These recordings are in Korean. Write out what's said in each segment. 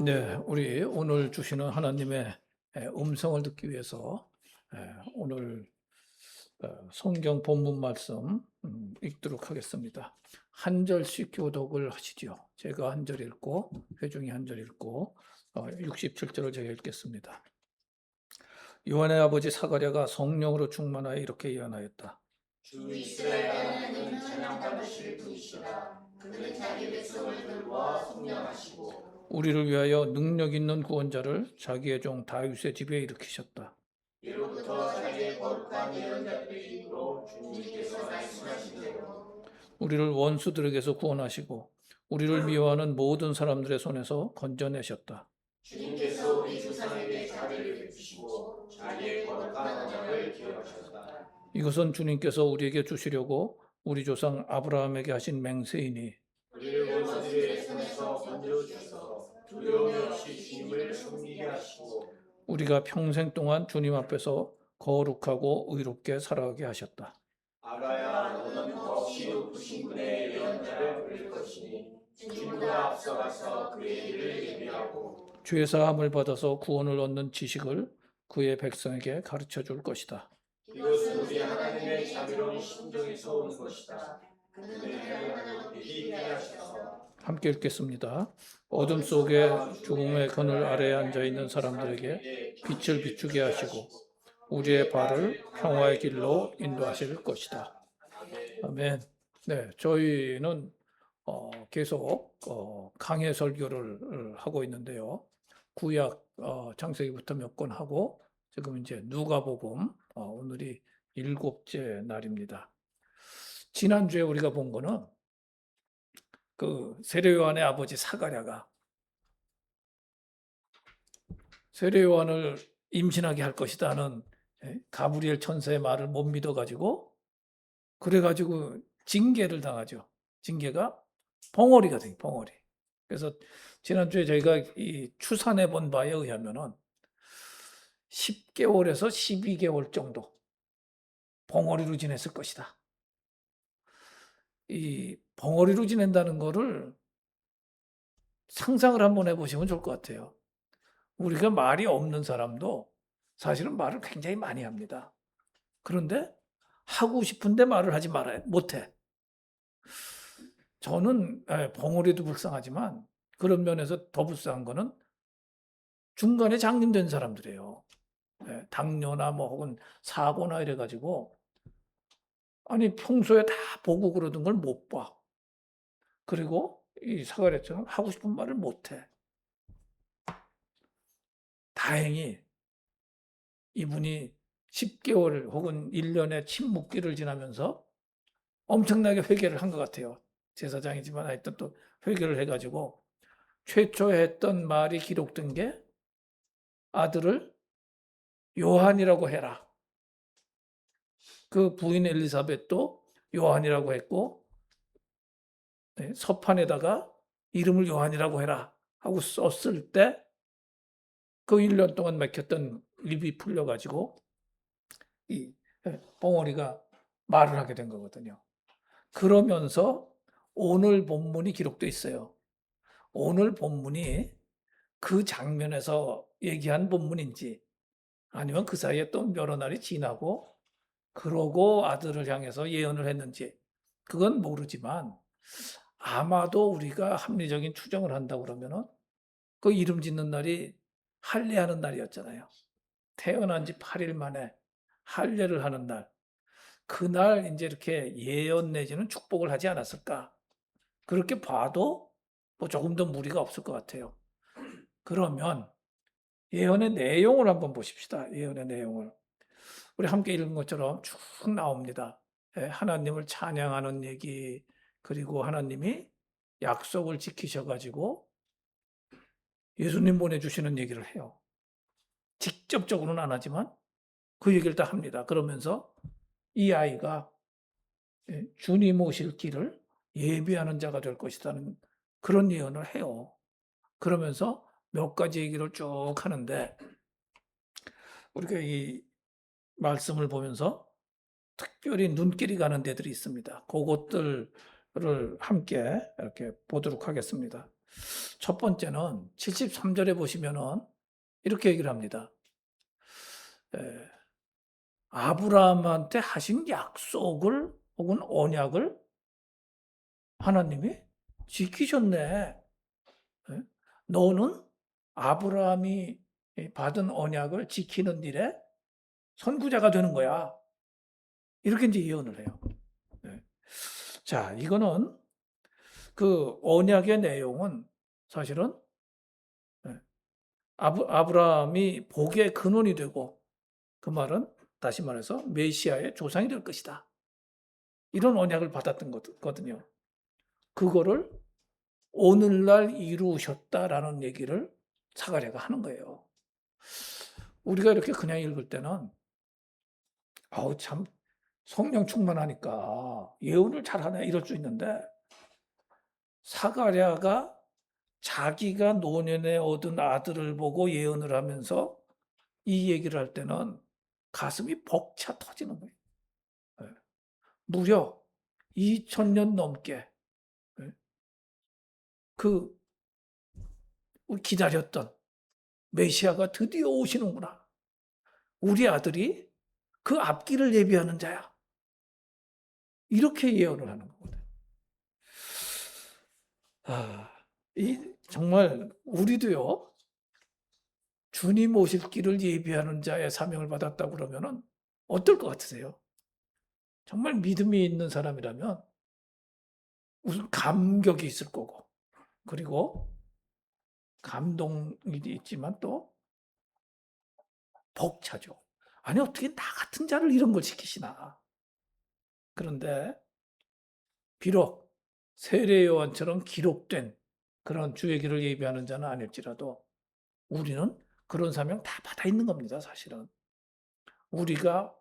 네, 우리 오늘 주시는 하나님의 음성을 듣기 위해서 오늘 성경 본문 말씀 읽도록 하겠습니다. 한 절씩 교독을 하시죠. 제가 한 절 읽고 회중이 한 절 읽고 67절을 제가 읽겠습니다. 요한의 아버지 사가랴가 성령으로 충만하여 이렇게 예언하였다. 주 이스라엘 하나님은 찬양받으실 분이시라. 그는 자기 백성을 돌보아 속량하시고 우리를 위하여 능력 있는 구원자를 자기의 종 다윗의 집에 일으키셨다. 이로부터 자기의 거룩한 예언자들의 입으로 주님께서 말씀하신 대로 우리를 원수들에게서 구원하시고 우리를 미워하는 모든 사람들의 손에서 건져내셨다. 주님께서 우리 조상에게 자비를 베푸시고 자기의 거룩한 언약을 기억하셨다. 이것은 주님께서 우리에게 주시려고 우리 조상 아브라함에게 하신 맹세이니 우리를 원수들의 손에서 건져주셔서 두려움이 없이 주님을 섬기게 하시고 우리가 평생 동안 주님 앞에서 거룩하고 의롭게 살아가게 하셨다. 알아야 너는 더없이 높으신 분의 예언자를 부릴 것이니 주님보다 앞서가서 그의 일을 예비하고 죄사함을 받아서 구원을 얻는 지식을 그의 백성에게 가르쳐 줄 것이다. 이것은 우리 하나님의 자비로운 심정에서 오는 것이다. 그는 하나님을 비리게 하셔서 함께 읽겠습니다. 어둠 속에 죽음의 그늘 아래에 앉아 있는 사람들에게 빛을 비추게 하시고 우리의 발을 평화의 길로 인도하실 것이다. 아멘. 네, 저희는 계속 강해 설교를 하고 있는데요. 구약 창세기부터 몇 권 하고 지금 이제 누가복음 오늘이 7째 날입니다. 지난주에 우리가 본 거는 그 세례 요한의 아버지 사가랴가 세례 요한을 임신하게 할 것이다는 가브리엘 천사의 말을 못 믿어가지고 그래가지고 징계를 당하죠. 징계가 벙어리가 돼요. 벙어리. 그래서 지난주에 저희가 이 추산해 본 바에 의하면은 10개월에서 12개월 정도 벙어리로 지냈을 것이다. 이 벙어리로 지낸다는 거를 상상을 한번 해보시면 좋을 것 같아요. 우리가 말이 없는 사람도 사실은 말을 굉장히 많이 합니다. 그런데 하고 싶은데 말을 하지 말아요. 못해. 저는 벙어리도 불쌍하지만 그런 면에서 더 불쌍한 거는 중간에 장님된 사람들이에요. 당뇨나 뭐 혹은 사고나 이래가지고 아니 평소에 다 보고 그러던 걸 못 봐. 그리고 이 사가랴처럼 하고 싶은 말을 못해. 다행히 이분이 10개월 혹은 1년의 침묵기를 지나면서 엄청나게 회개를 한 것 같아요. 제사장이지만 하여튼 또 회개를 해가지고 최초 했던 말이 기록된 게 아들을 요한이라고 해라. 그 부인 엘리사벳도 요한이라고 했고 서판에다가 이름을 요한이라고 해라 하고 썼을 때 그 1년 동안 막혔던 입이 풀려가지고 이 벙어리가 말을 하게 된 거거든요. 그러면서 오늘 본문이 기록돼 있어요. 오늘 본문이 그 장면에서 얘기한 본문인지 아니면 그 사이에 또 여러 날이 지나고 그러고 아들을 향해서 예언을 했는지 그건 모르지만 아마도 우리가 합리적인 추정을 한다고 그러면은 그 이름 짓는 날이 할례하는 날이었잖아요. 태어난 지 8일 만에 할례를 하는 날. 그날 이제 이렇게 예언 내지는 축복을 하지 않았을까? 그렇게 봐도 뭐 조금 더 무리가 없을 것 같아요. 그러면 예언의 내용을 한번 보십시다. 예언의 내용을. 우리 함께 읽은 것처럼 쭉 나옵니다. 하나님을 찬양하는 얘기, 그리고 하나님이 약속을 지키셔가지고 예수님 보내주시는 얘기를 해요. 직접적으로는 안 하지만 그 얘기를 다 합니다. 그러면서 이 아이가 주님 오실 길을 예비하는 자가 될 것이라는 그런 예언을 해요. 그러면서 몇 가지 얘기를 쭉 하는데 우리가 이 말씀을 보면서 특별히 눈길이 가는 데들이 있습니다. 그것들을 함께 이렇게 보도록 하겠습니다. 첫 번째는 73절에 보시면은 이렇게 얘기를 합니다. 에, 아브라함한테 하신 약속을 혹은 언약을 하나님이 지키셨네. 예? 너는 아브라함이 받은 언약을 지키는 일에 선구자가 되는 거야. 이렇게 이제 예언을 해요. 예. 자, 이거는 그 언약의 내용은 사실은 예, 아브라함이 복의 근원이 되고, 그 말은 다시 말해서 메시아의 조상이 될 것이다. 이런 언약을 받았던 거거든요. 그거를 오늘날 이루셨다라는 얘기를 사가랴가 하는 거예요. 우리가 이렇게 그냥 읽을 때는 아우 참 성령 충만하니까 예언을 잘하네 이럴 수 있는데, 사가랴가 자기가 노년에 얻은 아들을 보고 예언을 하면서 이 얘기를 할 때는 가슴이 벅차 터지는 거예요. 예. 무려 2000년 넘게 예, 그 기다렸던 메시아가 드디어 오시는구나. 우리 아들이 그 앞길을 예비하는 자야. 이렇게 예언을 하는 거거든요. 아, 정말 우리도요, 주님 오실 길을 예비하는 자의 사명을 받았다고 그러면은 어떨 것 같으세요? 정말 믿음이 있는 사람이라면 무슨 감격이 있을 거고, 그리고 감동이 있지만 또 벅차죠. 아니, 어떻게 나 같은 자를 이런 걸 시키시나. 그런데 비록 세례 요한처럼 기록된 그런 주의 길을 예비하는 자는 아닐지라도 우리는 그런 사명 다 받아 있는 겁니다, 사실은. 우리가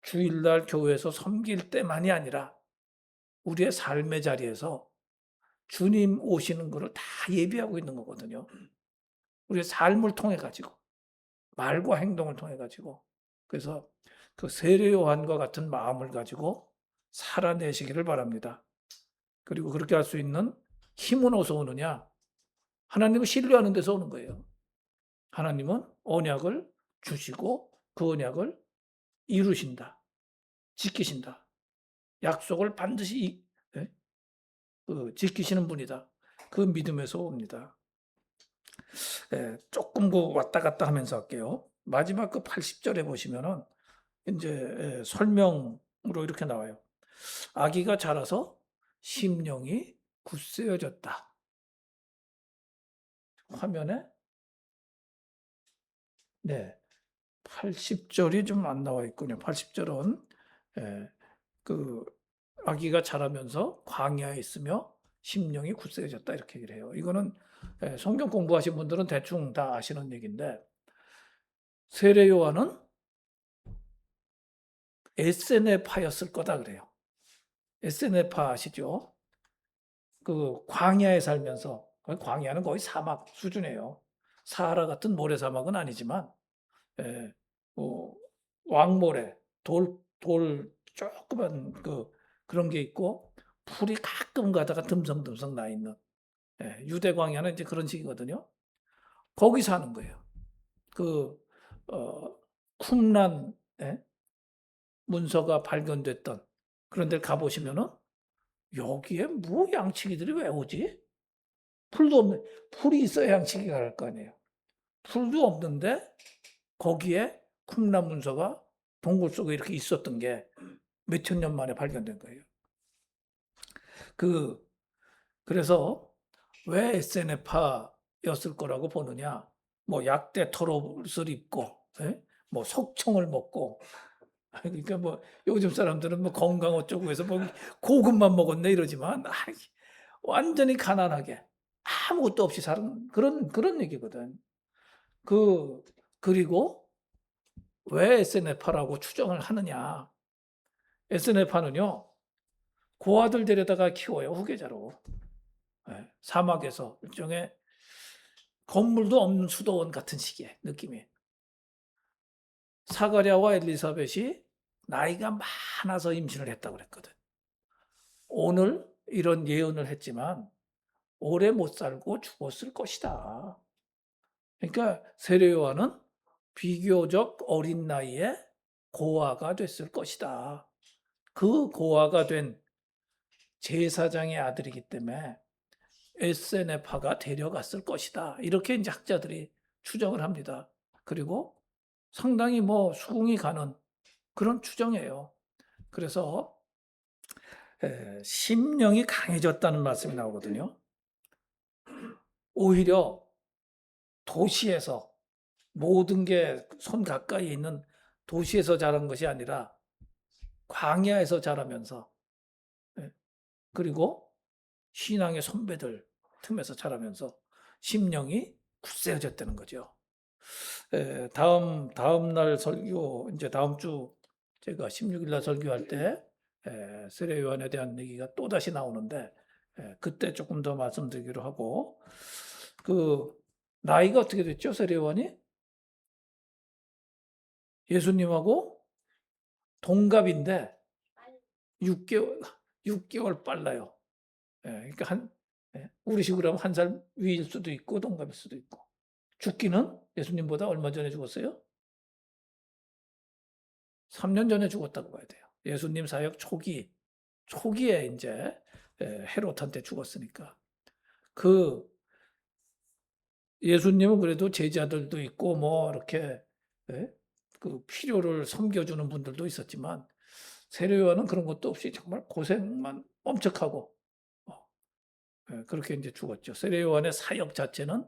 주일날 교회에서 섬길 때만이 아니라 우리의 삶의 자리에서 주님 오시는 것을 다 예비하고 있는 거거든요. 우리의 삶을 통해 가지고, 말과 행동을 통해 가지고. 그래서 그 세례 요한과 같은 마음을 가지고 살아내시기를 바랍니다. 그리고 그렇게 할 수 있는 힘은 어디서 오느냐? 하나님을 신뢰하는 데서 오는 거예요. 하나님은 언약을 주시고 그 언약을 이루신다. 지키신다. 약속을 반드시 예? 지키시는 분이다. 그 믿음에서 옵니다. 예, 조금 왔다 갔다 하면서 할게요. 마지막 그 80절에 보시면은 이제 설명으로 이렇게 나와요. 아기가 자라서 심령이 굳세어졌다. 화면에 네, 80절이 좀 안 나와 있군요. 80절은 그 아기가 자라면서 광야에 있으며 심령이 굳세어졌다 이렇게 얘기를 해요. 이거는 성경 공부하신 분들은 대충 다 아시는 얘기인데, 세례 요한은 에세네파였을 거다 그래요. 에세네파 아시죠? 그 광야에 살면서, 광야는 거의 사막 수준이에요. 사하라 같은 모래사막은 아니지만 예, 왕모래, 돌 조그만 그런 게 있고 풀이 가끔 가다가 듬성듬성 나 있는 유대 광야는 이제 그런 식이거든요. 거기 사는 거예요. 그 쿰란 문서가 발견됐던 그런 데를 가보시면은 여기에 뭐 양치기들이 왜 오지? 풀도 없는, 풀이 있어야 양치기가 갈 거 아니에요. 풀도 없는데 거기에 쿰란 문서가 동굴 속에 이렇게 있었던 게 몇천 년 만에 발견된 거예요. 그래서 왜 에세네파였을 거라고 보느냐? 뭐 약대 털옷을 입고, 뭐 석청을 먹고, 그러니까 뭐 요즘 사람들은 뭐 건강 어쩌고 해서 뭐 고급만 먹었네 이러지만 완전히 가난하게 아무것도 없이 사는 그런 얘기거든. 그리고 왜 에세네파라고 추정을 하느냐? 에스네파는요, 고아들 데려다가 키워요, 후계자로. 사막에서 일종의 건물도 없는 수도원 같은 시기에 느낌이. 사가랴와 엘리사벳이 나이가 많아서 임신을 했다고 그랬거든. 오늘 이런 예언을 했지만 오래 못 살고 죽었을 것이다. 그러니까 세례 요한은 비교적 어린 나이에 고아가 됐을 것이다. 그 고아가 된 제사장의 아들이기 때문에 에세네파가 데려갔을 것이다. 이렇게 이제 학자들이 추정을 합니다. 그리고 상당히 뭐 수긍이 가는 그런 추정이에요. 그래서 심령이 강해졌다는 말씀이 나오거든요. 오히려 도시에서 모든 게 손 가까이에 있는 도시에서 자란 것이 아니라 광야에서 자라면서, 그리고 신앙의 선배들 틈에서 자라면서 심령이 굳세어졌다는 거죠. 다음 날 설교, 이제 다음 주 제가 16일 날 설교할 때 세례 요한에 대한 얘기가 또 다시 나오는데, 그때 조금 더 말씀드리기로 하고, 그 나이가 어떻게 됐죠? 세례 요한이 예수님하고 동갑인데 6개월 빨라요. 그러니까 우리 식으로 하면 한 살 위일 수도 있고 동갑일 수도 있고. 죽기는 예수님보다 얼마 전에 죽었어요? 3년 전에 죽었다고 봐야 돼요. 예수님 사역 초기에 이제 헤롯한테 죽었으니까. 그 예수님은 그래도 제자들도 있고 뭐 이렇게 그 필요를 섬겨주는 분들도 있었지만 세례 요한은 그런 것도 없이 정말 고생만 엄청하고 그렇게 이제 죽었죠. 세례 요한의 사역 자체는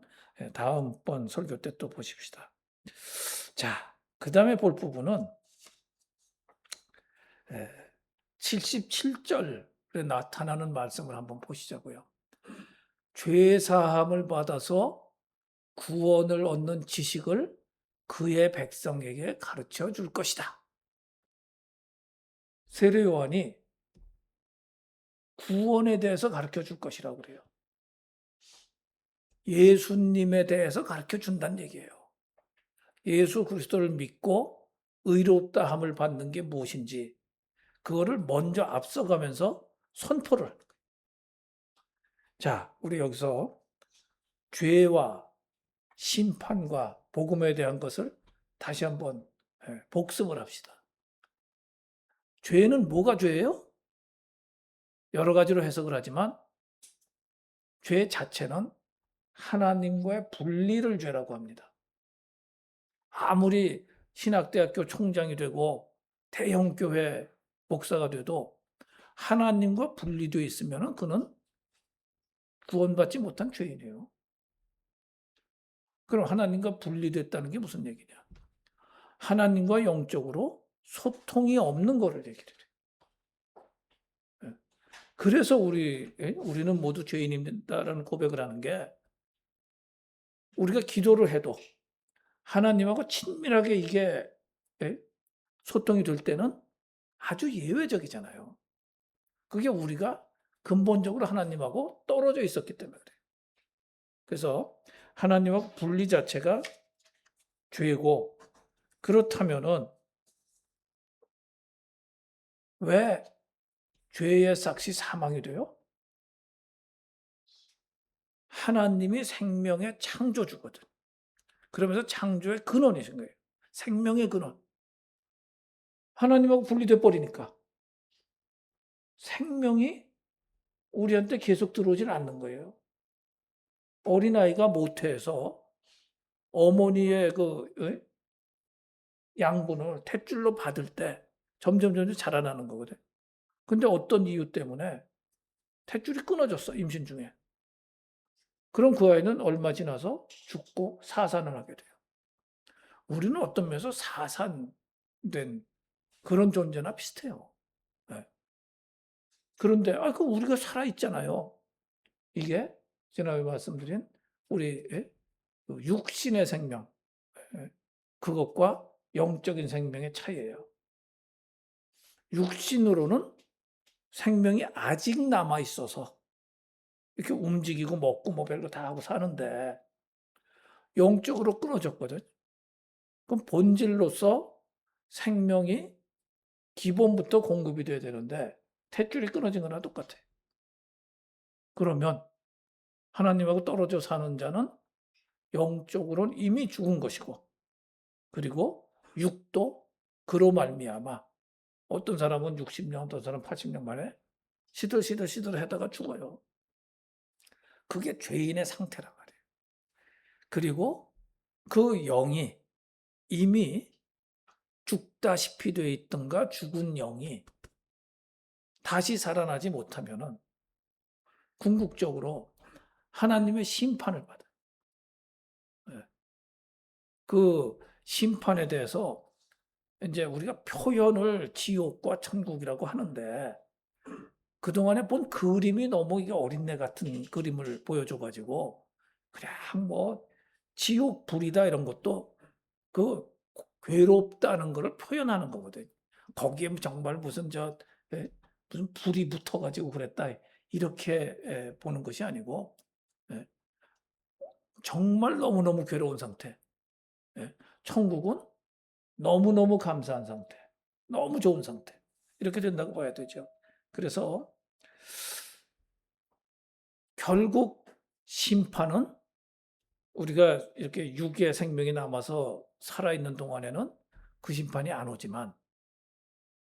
다음번 설교 때 또 보십시다. 자, 그 다음에 볼 부분은 77절에 나타나는 말씀을 한번 보시자고요. 죄 사함을 받아서 구원을 얻는 지식을 그의 백성에게 가르쳐 줄 것이다. 세례 요한이 구원에 대해서 가르쳐 줄 것이라고 그래요. 예수님에 대해서 가르쳐 준다는 얘기예요. 예수 그리스도를 믿고 의롭다 함을 받는 게 무엇인지 그거를 먼저 앞서가면서 선포를 하는 거예요. 자, 우리 여기서 죄와 심판과 복음에 대한 것을 다시 한번 복습을 합시다. 죄는 뭐가 죄예요? 여러 가지로 해석을 하지만 죄 자체는 하나님과의 분리를 죄라고 합니다. 아무리 신학대학교 총장이 되고 대형교회 목사가 돼도 하나님과 분리되어 있으면 그는 구원받지 못한 죄인이에요. 그럼 하나님과 분리됐다는 게 무슨 얘기냐? 하나님과 영적으로 소통이 없는 거를 얘기를 해요. 그래서 우리는 모두 죄인입니다라는 고백을 하는 게 우리가 기도를 해도 하나님하고 친밀하게 이게 소통이 될 때는 아주 예외적이잖아요. 그게 우리가 근본적으로 하나님하고 떨어져 있었기 때문에 그래요. 그래서 하나님하고 분리 자체가 죄고, 그렇다면은 왜 죄의 삭시 사망이 돼요? 하나님이 생명의 창조주거든. 그러면서 창조의 근원이신 거예요. 생명의 근원. 하나님하고 분리돼 버리니까 생명이 우리한테 계속 들어오질 않는 거예요. 어린아이가 모태에서 어머니의 양분을 탯줄로 받을 때 점점 자라나는 거거든. 근데 어떤 이유 때문에 탯줄이 끊어졌어, 임신 중에. 그럼 그 아이는 얼마 지나서 죽고 사산을 하게 돼요. 우리는 어떤 면에서 사산된 그런 존재나 비슷해요. 네. 그런데 그 우리가 살아 있잖아요. 이게 지난번에 말씀드린 우리 그 육신의 생명, 그것과 영적인 생명의 차이예요. 육신으로는 생명이 아직 남아 있어서 이렇게 움직이고 먹고 뭐 별거 다 하고 사는데 영적으로 끊어졌거든. 그럼 본질로서 생명이 기본부터 공급이 돼야 되는데 탯줄이 끊어진 거나 똑같아. 그러면 하나님하고 떨어져 사는 자는 영적으로는 이미 죽은 것이고, 그리고 육도 그로 말미암아 어떤 사람은 60년, 어떤 사람은 80년 만에 시들시들 하다가 죽어요. 그게 죄인의 상태란 말이에요. 그리고 그 영이 이미 죽다시피 되어 있던가 죽은 영이 다시 살아나지 못하면은 궁극적으로 하나님의 심판을 받아요. 예. 그 심판에 대해서 이제 우리가 표현을 지옥과 천국이라고 하는데, 그동안에 본 그림이 너무 이게 어린애 같은 그림을 보여줘가지고 그냥 뭐 지옥 불이다 이런 것도 그 괴롭다는 것을 표현하는 거거든. 거기에 정말 무슨 에, 무슨 불이 붙어가지고 그랬다 이렇게 보는 것이 아니고, 예, 정말 너무너무 괴로운 상태. 예, 천국은 너무너무 감사한 상태, 너무 좋은 상태, 이렇게 된다고 봐야 되죠. 그래서 결국 심판은 우리가 이렇게 육의 생명이 남아서 살아있는 동안에는 그 심판이 안 오지만,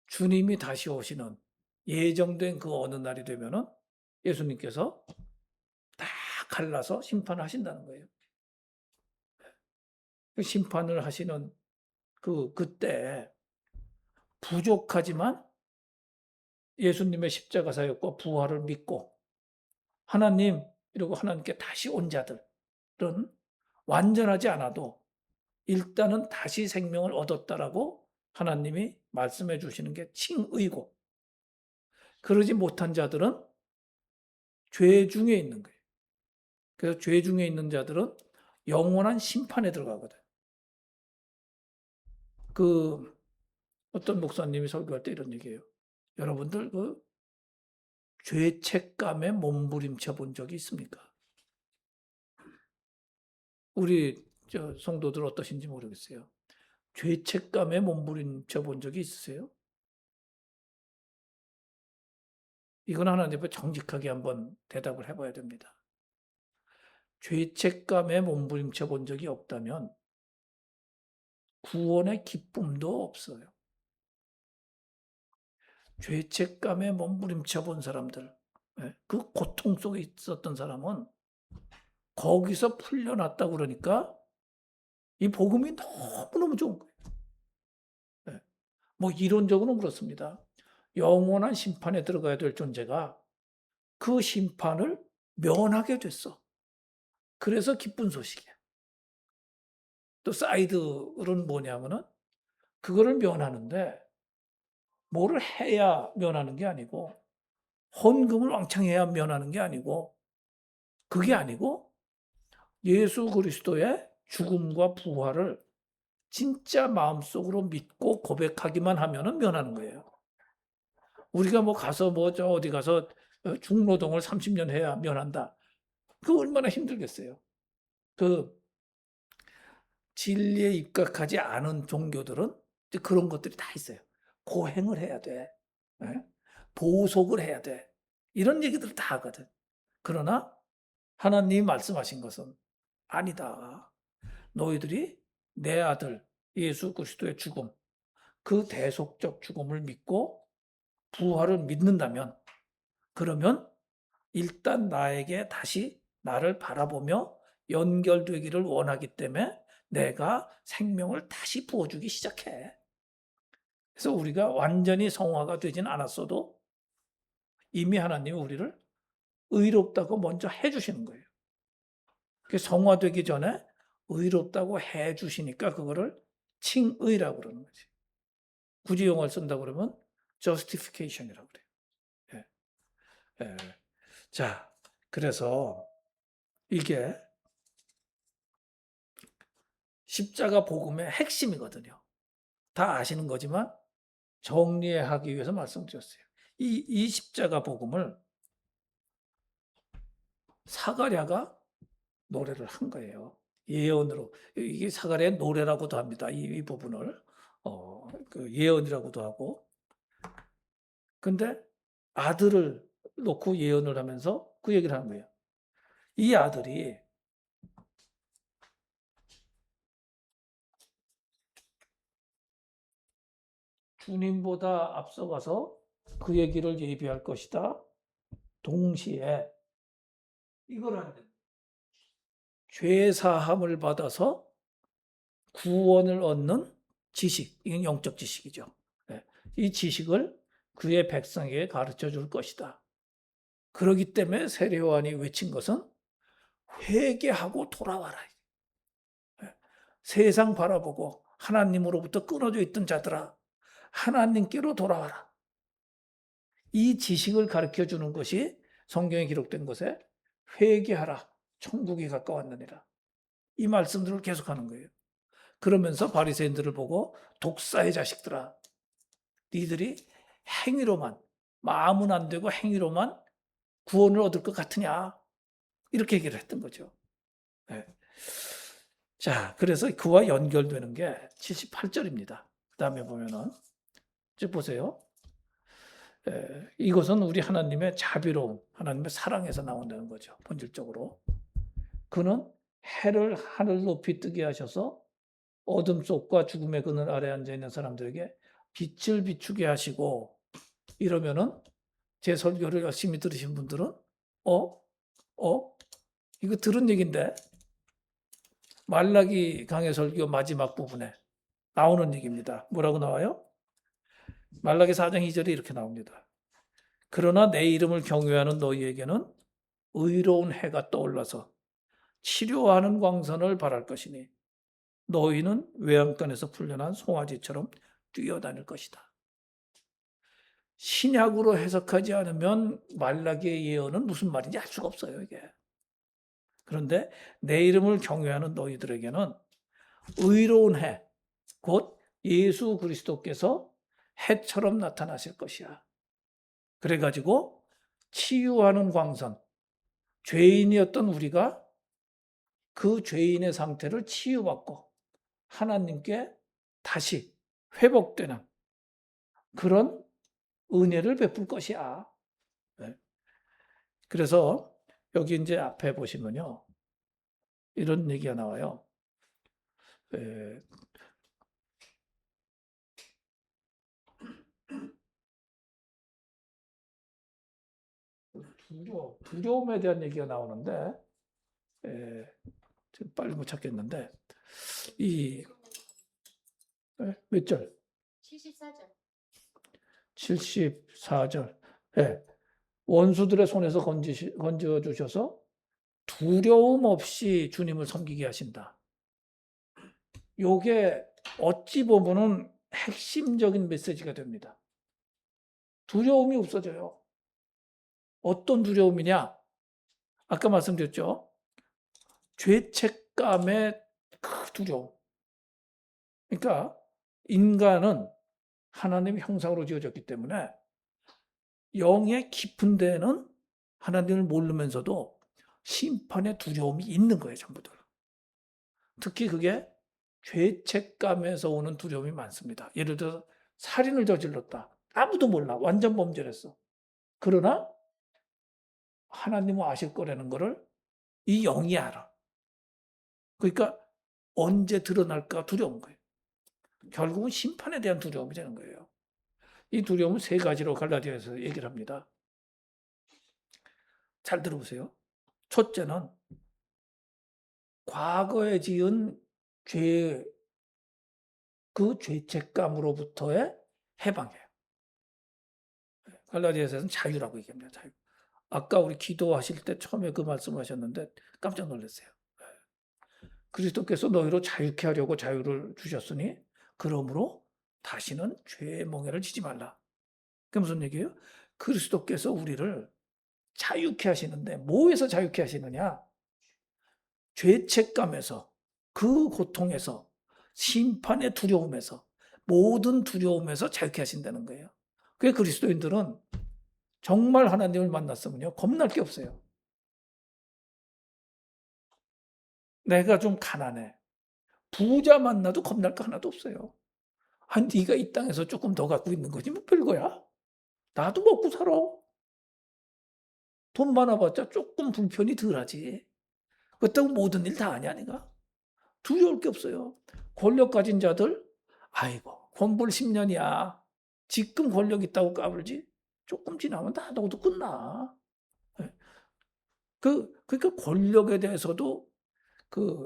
주님이 다시 오시는 예정된 그 어느 날이 되면은 예수님께서 다 갈라서 심판을 하신다는 거예요. 그 심판을 하시는 그때 부족하지만 예수님의 십자가 사역과 부활을 믿고 하나님 이러고 하나님께 다시 온 자들은 완전하지 않아도 일단은 다시 생명을 얻었다라고 하나님이 말씀해 주시는 게 칭의고, 그러지 못한 자들은 죄 중에 있는 거예요. 그래서 죄 중에 있는 자들은 영원한 심판에 들어가거든. 그 어떤 목사님이 설교할 때 이런 얘기해요. 여러분들 그 죄책감에 몸부림쳐 본 적이 있습니까? 우리 성도들 어떠신지 모르겠어요. 죄책감에 몸부림쳐 본 적이 있으세요? 이건 하나님 앞에 정직하게 한번 대답을 해봐야 됩니다. 죄책감에 몸부림쳐 본 적이 없다면 구원의 기쁨도 없어요. 죄책감에 몸부림쳐 본 사람들, 그 고통 속에 있었던 사람은 거기서 풀려났다고 그러니까 이 복음이 너무너무 좋은 거예요. 뭐 이론적으로는 그렇습니다. 영원한 심판에 들어가야 될 존재가 그 심판을 면하게 됐어. 그래서 기쁜 소식이야. 또 사이드는 뭐냐면은 그거를 면하는데 뭐를 해야 면하는 게 아니고, 헌금을 왕창 해야 면하는 게 아니고, 그게 아니고 예수 그리스도의 죽음과 부활을 진짜 마음속으로 믿고 고백하기만 하면은 면하는 거예요. 우리가 뭐 가서 뭐 저 어디 가서 중노동을 30년 해야 면한다. 그 얼마나 힘들겠어요. 그 진리에 입각하지 않은 종교들은 이제 그런 것들이 다 있어요. 고행을 해야 돼. 예? 보속을 해야 돼. 이런 얘기들을 다 하거든. 그러나 하나님이 말씀하신 것은 아니다. 너희들이 내 아들 예수 그리스도의 죽음, 그 대속적 죽음을 믿고 부활을 믿는다면, 그러면 일단 나에게 다시 나를 바라보며 연결되기를 원하기 때문에 내가 생명을 다시 부어주기 시작해. 그래서 우리가 완전히 성화가 되진 않았어도 이미 하나님이 우리를 의롭다고 먼저 해주시는 거예요. 성화되기 전에 의롭다고 해주시니까 그거를 칭의라고 그러는 거지. 굳이 용어를 쓴다 그러면 justification이라고 그래요. 예. 예. 자, 그래서 이게 십자가 복음의 핵심이거든요. 다 아시는 거지만 정리하기 위해서 말씀드렸어요. 이 십자가 복음을 사가랴가 노래를 한 거예요. 예언으로. 이게 사가랴의 노래라고도 합니다. 이 부분을. 그 예언이라고도 하고. 근데 아들을 놓고 예언을 하면서 그 얘기를 하는 거예요. 이 아들이 주님보다 앞서가서 그의 길을 예비할 것이다. 동시에 이거는 죄 사함을 받아서 구원을 얻는 지식, 이건 영적 지식이죠. 네. 이 지식을 그의 백성에게 가르쳐 줄 것이다. 그렇기 때문에 세례 요한이 외친 것은 회개하고 돌아와라. 네. 세상 바라보고 하나님으로부터 끊어져 있던 자들아, 하나님께로 돌아와라. 이 지식을 가르쳐 주는 것이 성경에 기록된 것에 회개하라, 천국이 가까웠느니라. 이 말씀들을 계속하는 거예요. 그러면서 바리새인들을 보고 독사의 자식들아, 니들이 행위로만, 마음은 안 되고 행위로만 구원을 얻을 것 같으냐, 이렇게 얘기를 했던 거죠. 네. 자, 그래서 그와 연결되는 게 78절입니다. 그 다음에 보면은 쭉 보세요. 이것은 우리 하나님의 자비로움, 하나님의 사랑에서 나온다는 거죠. 본질적으로. 그는 해를 하늘 높이 뜨게 하셔서 어둠 속과 죽음의 그늘 아래 앉아 있는 사람들에게 빛을 비추게 하시고, 이러면은 제 설교를 열심히 들으신 분들은 이거 들은 얘기인데, 말라기 강해 설교 마지막 부분에 나오는 얘기입니다. 뭐라고 나와요? 말라기 4장 2절에 이렇게 나옵니다. 그러나 내 이름을 경외하는 너희에게는 의로운 해가 떠올라서 치료하는 광선을 발할 것이니 너희는 외양간에서 풀려난 송아지처럼 뛰어다닐 것이다. 신약으로 해석하지 않으면 말라기의 예언은 무슨 말인지 알 수가 없어요, 이게. 그런데 내 이름을 경외하는 너희들에게는 의로운 해, 곧 예수 그리스도께서 해처럼 나타나실 것이야. 그래가지고 치유하는 광선, 죄인이었던 우리가 그 죄인의 상태를 치유받고 하나님께 다시 회복되는 그런 은혜를 베풀 것이야. 네. 그래서 여기 이제 앞에 보시면요, 이런 얘기가 나와요. 두려움에 대한 얘기가 나오는데, 지금 빨리 못 찾겠는데, 몇 절? 74절. 74절. 원수들의 손에서 건져 주셔서 두려움 없이 주님을 섬기게 하신다. 요게 어찌 보면은 핵심적인 메시지가 됩니다. 두려움이 없어져요. 어떤 두려움이냐? 아까 말씀드렸죠. 죄책감의 그 두려움. 그러니까 인간은 하나님의 형상으로 지어졌기 때문에 영의 깊은 데는 하나님을 모르면서도 심판의 두려움이 있는 거예요, 전부들. 특히 그게 죄책감에서 오는 두려움이 많습니다. 예를 들어서 살인을 저질렀다. 아무도 몰라. 완전 범죄했어. 그러나 하나님은 아실 거라는 거를 이 영이 알아. 그러니까 언제 드러날까 두려운 거예요. 결국은 심판에 대한 두려움이 되는 거예요. 이 두려움은 세 가지로 갈라디아에서 얘기를 합니다. 잘 들어보세요. 첫째는 과거에 지은 죄, 그 죄책감으로부터의 해방이에요. 갈라디아서는 자유라고 얘기합니다. 자유. 아까 우리 기도하실 때 처음에 그 말씀을 하셨는데 깜짝 놀랐어요. 그리스도께서 너희로 자유케 하려고 자유를 주셨으니 그러므로 다시는 죄의 멍에를 지지 말라. 그게 무슨 얘기예요? 그리스도께서 우리를 자유케 하시는데 뭐에서 자유케 하시느냐? 죄책감에서, 그 고통에서, 심판의 두려움에서, 모든 두려움에서 자유케 하신다는 거예요. 그게 그리스도인들은 정말 하나님을 만났으면요, 겁날 게 없어요. 내가 좀 가난해. 부자 만나도 겁날 거 하나도 없어요. 아, 네가 이 땅에서 조금 더 갖고 있는 거지 뭐 별거야. 나도 먹고 살아. 돈 많아봤자 조금 불편이 덜하지. 그렇다고 모든 일 다 아냐 내가? 두려울 게 없어요. 권력 가진 자들, 아이고 권불 10년이야. 지금 권력 있다고 까불지. 조금 지나면 다 너도 끝나. 예. 그러니까 권력에 대해서도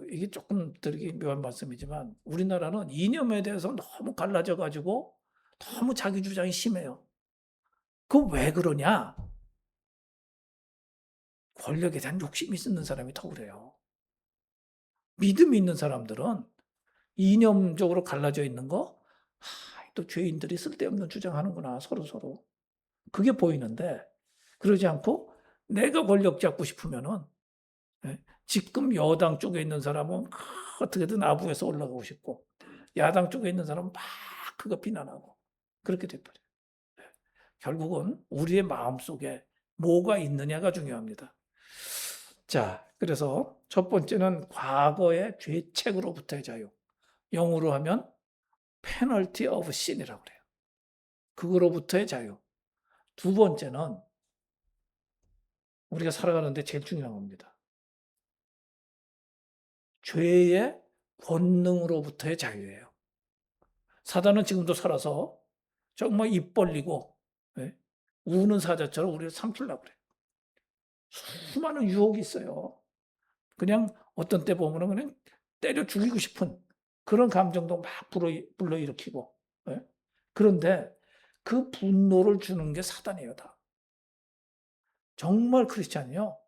이게 조금 드리기 묘한 말씀이지만 우리나라는 이념에 대해서 너무 갈라져 가지고 너무 자기 주장이 심해요. 그 왜 그러냐? 권력에 대한 욕심이 있는 사람이 더 그래요. 믿음이 있는 사람들은 이념적으로 갈라져 있는 거, 또 죄인들이 쓸데없는 주장하는구나, 서로. 그게 보이는데, 그러지 않고 내가 권력 잡고 싶으면은, 예, 지금 여당 쪽에 있는 사람은 어떻게든 아부에서 올라가고 싶고, 야당 쪽에 있는 사람은 막 그거 비난하고, 그렇게 돼버려요. 예. 결국은 우리의 마음 속에 뭐가 있느냐가 중요합니다. 자, 그래서 첫 번째는 과거의 죄책으로부터의 자유. 영어로 하면 penalty of sin이라고 그래요. 그거로부터의 자유. 두 번째는 우리가 살아가는데 제일 중요한 겁니다. 죄의 권능으로부터의 자유예요. 사단은 지금도 살아서 정말 입 벌리고, 예, 우는 사자처럼 우리를 삼키려고 그래요. 수많은 유혹이 있어요. 그냥 어떤 때 보면은 그냥 때려 죽이고 싶은 그런 감정도 막 불러일으키고. 예? 그런데 그 분노를 주는 게 사단이에요, 다. 정말 크리스찬이요.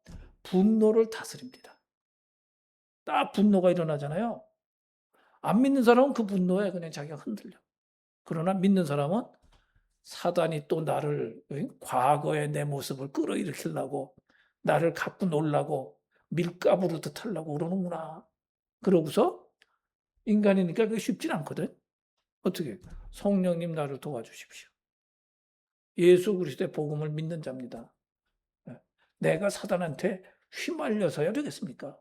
분노를 다스립니다. 딱 분노가 일어나잖아요. 안 믿는 사람은 그 분노에 그냥 자기가 흔들려. 그러나 믿는 사람은 사단이 또 나를, 과거의 내 모습을 끌어일으키려고 나를 갖고 놀라고 밀가부르듯 하려고 그러는구나. 그러고서 인간이니까 그게 쉽진 않거든. 어떻게? 성령님 나를 도와주십시오. 예수 그리스도의 복음을 믿는 자입니다. 예. 내가 사단한테 휘말려서야 되겠습니까?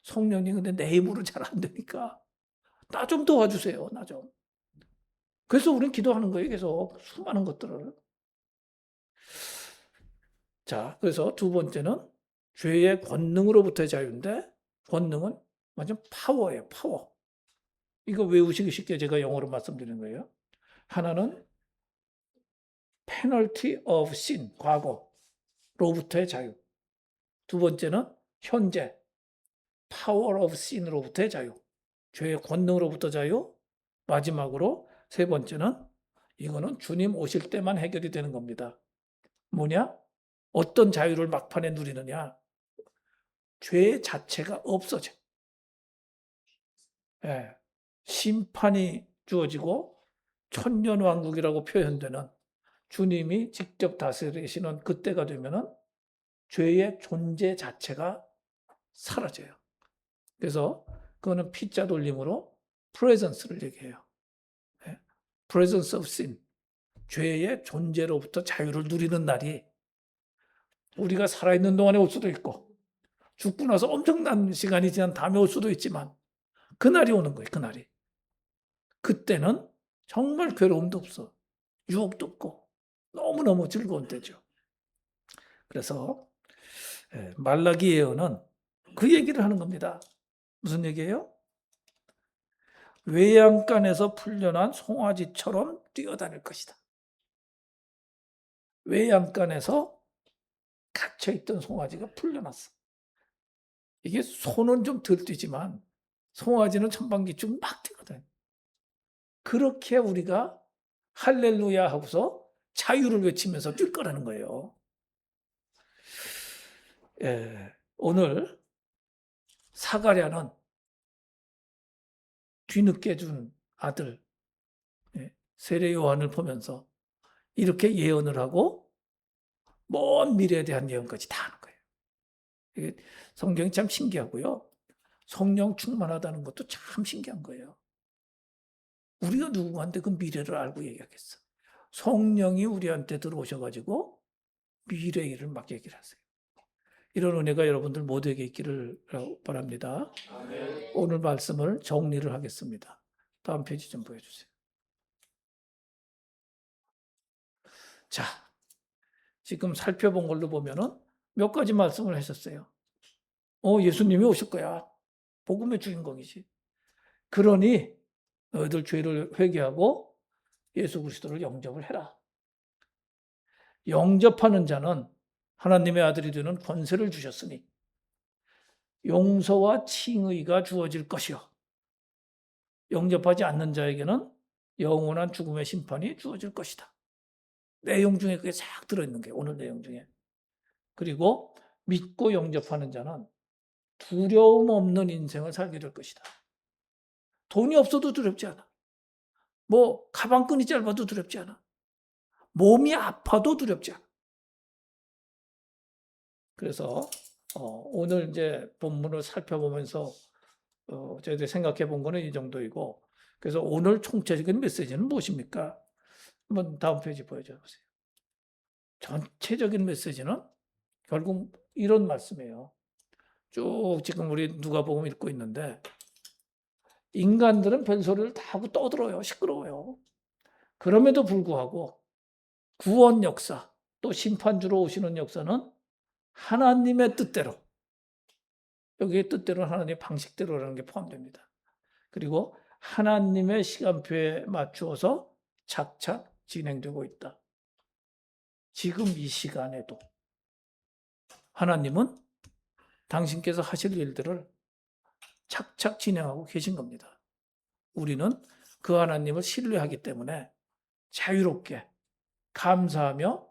성령님 근데 내 힘으로 잘 안 되니까 나 좀 도와주세요. 나 좀. 그래서 우리는 기도하는 거예요. 계속 수많은 것들을. 자, 그래서 두 번째는 죄의 권능으로부터의 자유인데 권능은 완전 파워예요. 파워. 이거 외우시기 쉽게 제가 영어로 말씀드리는 거예요. 하나는 penalty of sin, 과거로부터의 자유. 두 번째는 현재, power of sin으로부터의 자유. 죄의 권능으로부터 자유. 마지막으로 세 번째는 이거는 주님 오실 때만 해결이 되는 겁니다. 뭐냐? 어떤 자유를 막판에 누리느냐? 죄 자체가 없어져. 예. 심판이 주어지고 천년왕국이라고 표현되는 주님이 직접 다스리시는 그때가 되면은 죄의 존재 자체가 사라져요. 그래서 그거는 P자 돌림으로 presence를 얘기해요. 예. presence of sin. 죄의 존재로부터 자유를 누리는 날이 우리가 살아있는 동안에 올 수도 있고 죽고 나서 엄청난 시간이 지난 다음에 올 수도 있지만 그날이 오는 거예요. 그날이. 그때는 정말 괴로움도 없어. 유혹도 없고 너무너무 즐거운 때죠. 그래서 말라기 예언은 그 얘기를 하는 겁니다. 무슨 얘기예요? 외양간에서 풀려난 송아지처럼 뛰어다닐 것이다. 외양간에서 갇혀있던 송아지가 풀려났어. 이게 소는 좀 덜 뛰지만 송아지는 천방기축 막 뛰거든. 그렇게 우리가 할렐루야 하고서 자유를 외치면서 뛸 거라는 거예요. 오늘 사가랴는 뒤늦게 준 아들 세례 요한을 보면서 이렇게 예언을 하고 먼 미래에 대한 예언까지 다 하는 거예요. 이게 성경이 참 신기하고요. 성령 충만하다는 것도 참 신기한 거예요. 우리가 누구한테 그 미래를 알고 얘기하겠어. 성령이 우리한테 들어오셔가지고 미래 일을 막 얘기를 하세요. 이런 은혜가 여러분들 모두에게 있기를 바랍니다. 아멘. 오늘 말씀을 정리를 하겠습니다. 다음 페이지 좀 보여주세요. 자, 지금 살펴본 걸로 보면은 몇 가지 말씀을 하셨어요. 예수님이 오실 거야. 복음의 주인공이지. 그러니 너희들 죄를 회개하고 예수 그리스도를 영접을 해라. 영접하는 자는 하나님의 아들이 되는 권세를 주셨으니 용서와 칭의가 주어질 것이요. 영접하지 않는 자에게는 영원한 죽음의 심판이 주어질 것이다. 내용 중에 그게 싹 들어있는 게 오늘 내용 중에. 그리고 믿고 영접하는 자는 두려움 없는 인생을 살게 될 것이다. 돈이 없어도 두렵지 않아. 뭐 가방끈이 짧아도 두렵지 않아. 몸이 아파도 두렵지 않아. 그래서 오늘 이제 본문을 살펴보면서 저희들이 생각해 본 거는 이 정도이고, 그래서 오늘 총체적인 메시지는 무엇입니까? 한번 다음 페이지 보여줘 보세요. 전체적인 메시지는 결국 이런 말씀이에요. 쭉 지금 우리 누가복음 읽고 있는데 인간들은 별소리를 다 하고 떠들어요. 시끄러워요. 그럼에도 불구하고 구원 역사, 또 심판주로 오시는 역사는 하나님의 뜻대로, 여기에 뜻대로는 하나님의 방식대로라는 게 포함됩니다. 그리고 하나님의 시간표에 맞추어서 착착 진행되고 있다. 지금 이 시간에도 하나님은 당신께서 하실 일들을 착착 진행하고 계신 겁니다. 우리는 그 하나님을 신뢰하기 때문에 자유롭게 감사하며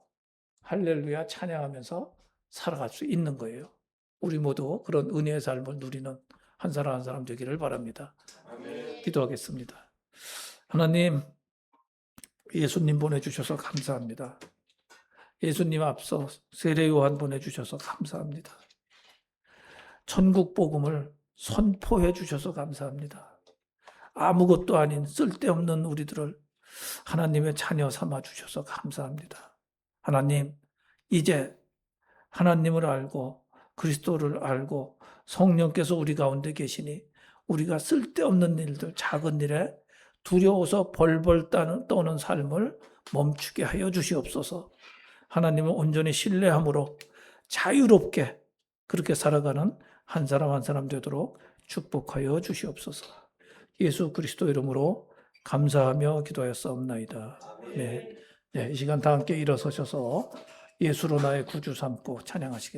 할렐루야 찬양하면서 살아갈 수 있는 거예요. 우리 모두 그런 은혜의 삶을 누리는 한 사람 한 사람 되기를 바랍니다. 아멘. 기도하겠습니다. 하나님, 예수님 보내주셔서 감사합니다. 예수님 앞서 세례 요한 보내주셔서 감사합니다. 천국 복음을 선포해 주셔서 감사합니다. 아무것도 아닌 쓸데없는 우리들을 하나님의 자녀 삼아 주셔서 감사합니다. 하나님, 이제 하나님을 알고 그리스도를 알고 성령께서 우리 가운데 계시니 우리가 쓸데없는 일들, 작은 일에 두려워서 벌벌 떠는 삶을 멈추게 하여 주시옵소서. 하나님을 온전히 신뢰함으로 자유롭게 그렇게 살아가는 한 사람 한 사람 되도록 축복하여 주시옵소서. 예수 그리스도 이름으로 감사하며 기도하였사옵나이다. 네. 이 시간 다 함께 일어서셔서 예수로 나의 구주 삼고 찬양하시겠습니다.